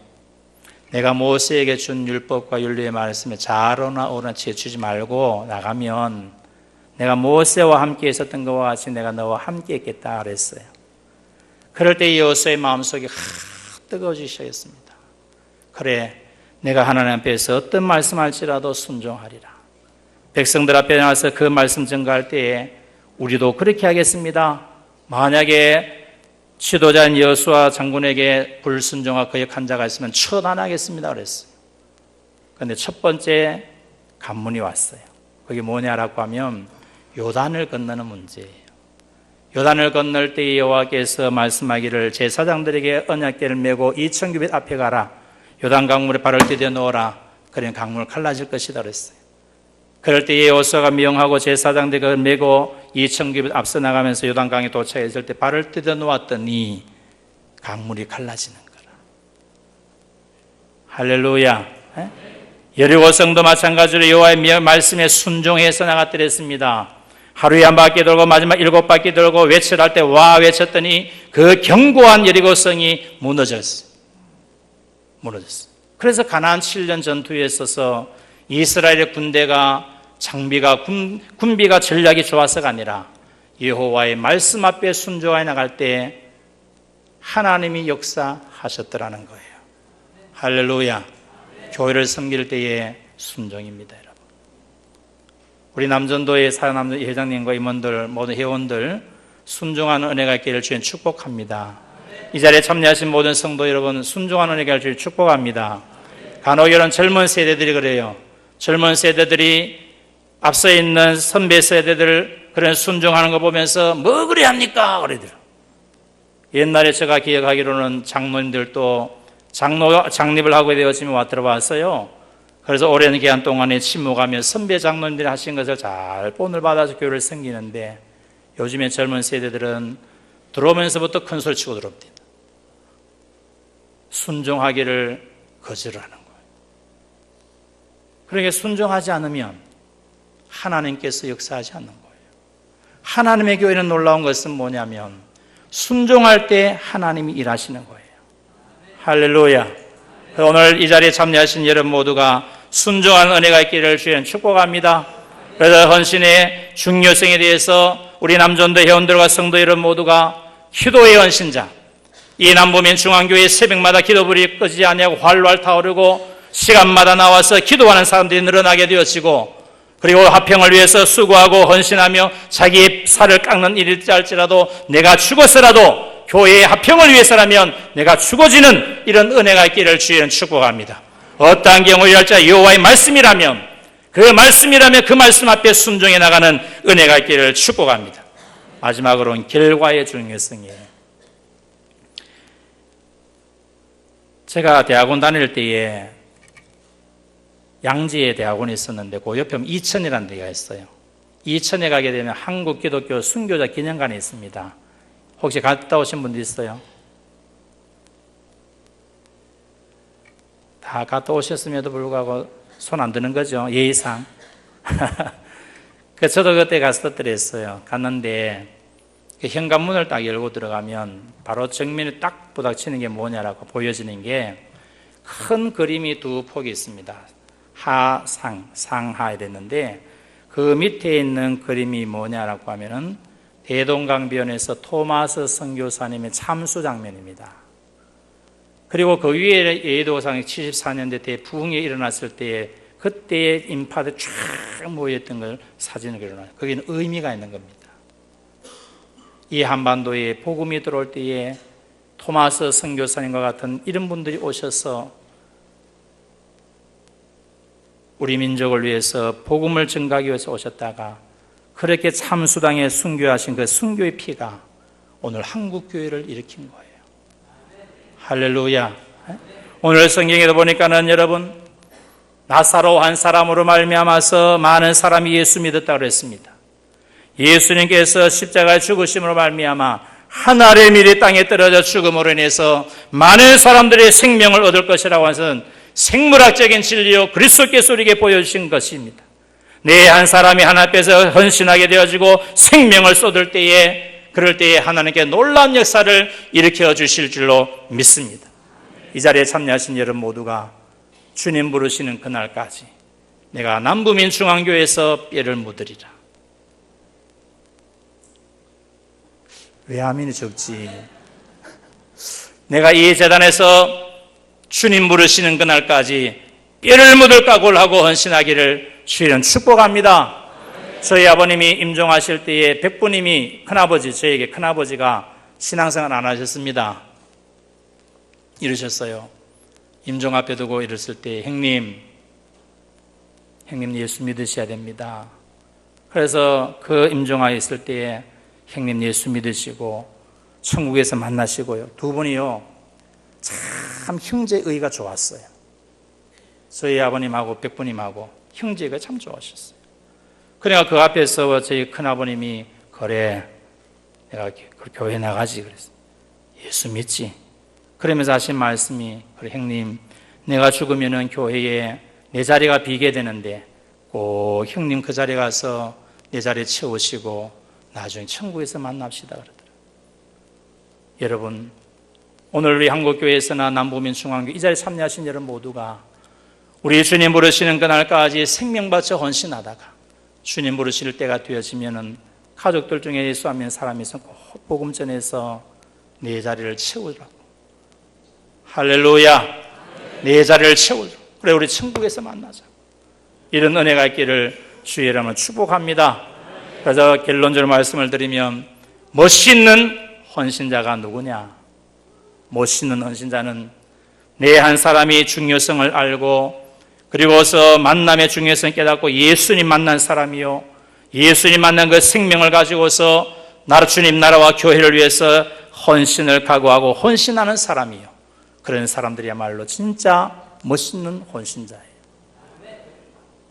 내가 모세에게 준 율법과 율례의 말씀에 좌로나 우로나 치우치지 말고 나가면 내가 모세와 함께 있었던 것과 같이 내가 너와 함께 있겠다 그랬어요. 그럴 때 여호수아의 마음속이 뜨거워지기 시작했습니다. 그래, 내가 하나님 앞에서 어떤 말씀할지라도 순종하리라. 백성들 앞에 나와서 그 말씀 전가할 때에 우리도 그렇게 하겠습니다. 만약에 지도자인 여호수아 장군에게 불순종하고 거역한 자가 있으면 처단하겠습니다 그랬어요. 그런데 첫 번째 간문이 왔어요. 그게 뭐냐라고 하면 요단을 건너는 문제예요. 요단을 건널 때 여호와께서 말씀하기를 제사장들에게 언약궤를 메고 2,000규빗 앞에 가라. 요단 강물에 발을 디뎌 놓으라. 그러면 강물 갈라질 것이다 그랬어요. 그럴 때에 여호수아가 명하고 제사장들이 그걸 메고 이 청집을 앞서 나가면서 요단강에 도착했을 때 발을 뜯어 놓았더니 강물이 갈라지는 거라. 할렐루야. 여리고성도 마찬가지로 여호와의 말씀에 순종해서 나갔더랬습니다. 하루에 한 바퀴 돌고 마지막 7바퀴 돌고 외칠할 때 와 외쳤더니 그 견고한 여리고성이 무너졌어요. 그래서 가나안 7년 전투에 있어서 이스라엘의 군대가 장비가 군비가 전략이 좋아서가 아니라 여호와의 말씀 앞에 순종하여 나갈 때 하나님이 역사하셨더라는 거예요. 할렐루야. 교회를 섬길 때의 순종입니다, 여러분. 우리 남전도의 사남전 회장님과 임원들 모든 회원들 순종하는 은혜가 있기를 주님 축복합니다. 이 자리에 참여하신 모든 성도 여러분 순종하는 은혜가 있기를 주님 축복합니다. 간혹 이런 젊은 세대들이 그래요. 젊은 세대들이 앞서 있는 선배 세대들 그런 순종하는 거 보면서 뭐 그래 합니까? 그러더라고요. 옛날에 제가 기억하기로는 장로님들도 장립을 하게 되었지만 들어왔어요. 그래서 오랜 기간 동안에 침묵하며 선배 장로님들이 하신 것을 잘 본을 받아서 교회를 섬기는데 요즘에 젊은 세대들은 들어오면서부터 큰 소리 치고 들어옵니다. 순종하기를 거절을 하는 거예요. 그러니까 순종하지 않으면 하나님께서 역사하지 않는 거예요. 하나님의 교회는 놀라운 것은 뭐냐면 순종할 때 하나님이 일하시는 거예요. 할렐루야. 오늘 이 자리에 참여하신 여러분 모두가 순종하는 은혜가 있기를 주님 축복합니다. 그래서 헌신의 중요성에 대해서 우리 남전도 회원들과 성도 여러분 모두가 기도의 헌신자, 이 남부민 중앙교회 새벽마다 기도불이 꺼지지 않냐고 활활 타오르고 시간마다 나와서 기도하는 사람들이 늘어나게 되어지고 그리고 화평을 위해서 수고하고 헌신하며 자기의 살을 깎는 일일지 할지라도 내가 죽어서라도 교회의 화평을 위해서라면 내가 죽어지는 이런 은혜가 있기를 주의는 축복합니다. 어떠한 경우일지 여호와의 말씀이라면 그 말씀 앞에 순종해 나가는 은혜가 있기를 축복합니다. 마지막으로는 결과의 중요성이에요. 제가 대학원 다닐 때에 양지에 대학원이 있었는데 그 옆에 이천이라는 데가 있어요. 이천에 가게 되면 한국 기독교 순교자 기념관이 있습니다. 혹시 갔다 오신 분도 있어요? 다 갔다 오셨음에도 불구하고 손 안 드는 거죠, 예의상. 저도 그때 갔었더랬어요. 갔는데 그 현관문을 딱 열고 들어가면 바로 정면에 딱 부닥치는 게 뭐냐라고 보여지는 게 큰 그림이 두 폭이 있습니다. 하상, 상하 이랬는데 그 밑에 있는 그림이 뭐냐라고 하면은 대동강변에서 토마스 선교사님의 참수 장면입니다. 그리고 그 위에 예도상이 74년대 대부흥이 일어났을 때에 그때의 인파들 쫙 모여있던 걸 사진을 그려놔요. 거기는 의미가 있는 겁니다. 이 한반도에 복음이 들어올 때에 토마스 선교사님과 같은 이런 분들이 오셔서 우리 민족을 위해서 복음을 증가하기 위해서 오셨다가 그렇게 참수당에 순교하신 그 순교의 피가 오늘 한국교회를 일으킨 거예요. 할렐루야. 오늘 성경에도 보니까는 여러분 나사로 한 사람으로 말미암아서 많은 사람이 예수 믿었다고 그랬습니다. 예수님께서 십자가에 죽으심으로 말미암아 하늘의 밀이 땅에 떨어져 죽음으로 인해서 많은 사람들의 생명을 얻을 것이라고 하는 생물학적인 진리요 그리스도께서 우리에게 보여주신 것입니다. 내 한 사람이 하나님 앞에서 헌신하게 되어지고 생명을 쏟을 때에 그럴 때에 하나님께 놀라운 역사를 일으켜 주실 줄로 믿습니다. 이 자리에 참여하신 여러분 모두가 주님 부르시는 그날까지 내가 남부민 중앙교회에서 뼈를 묻으리라. 왜 아멘이 적지? 내가 이 재단에서 주님 부르시는 그날까지 뼈를 묻을 각오를 하고 헌신하기를 주님은 축복합니다. 저희 아버님이 임종하실 때에 백부님이 큰아버지, 저에게 큰아버지가 신앙생활 안 하셨습니다. 이러셨어요. 임종 앞에 두고 이랬을 때 형님 예수 믿으셔야 됩니다. 그래서 그 임종하에 있을 때에 형님 예수 믿으시고 천국에서 만나시고요. 두 분이요 참 형제의가 좋았어요. 저희 아버님하고 백부님하고 형제의가 참 좋으셨어요. 그러니까 그 앞에서 저희 큰아버님이 그래 내가 교회 나가지 그랬어요. 예수 믿지? 그러면서 하신 말씀이 그래 형님 내가 죽으면은 교회에 내 자리가 비게 되는데 꼭 형님 그 자리에 가서 내 자리 채우시고 나중에 천국에서 만납시다 그러더라고요. 여러분 오늘 우리 한국교회에서나 남부민중앙교 이 자리에 참여하신 여러분 모두가 우리 주님 부르시는 그날까지 생명 바쳐 헌신하다가 주님 부르실 때가 되어지면은 가족들 중에 예수 안 믿는 사람이 있으면 꼭 복음 전해서 내 자리를 채우라고. 할렐루야. 내 자리를 채우라. 그래 우리 천국에서 만나자. 이런 은혜가 있기를 주의 이름으로 축복합니다. 그래서 결론적으로 말씀을 드리면 멋있는 헌신자가 누구냐? 멋있는 헌신자는 내 한 사람이 중요성을 알고 그리고서 만남의 중요성을 깨닫고 예수님 만난 사람이요 예수님 만난 그 생명을 가지고서 주님 나라와 교회를 위해서 헌신을 각오하고 헌신하는 사람이요 그런 사람들이야말로 진짜 멋있는 헌신자예요.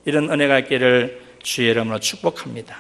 이런 은혜가 있기를 주의 이름으로 축복합니다.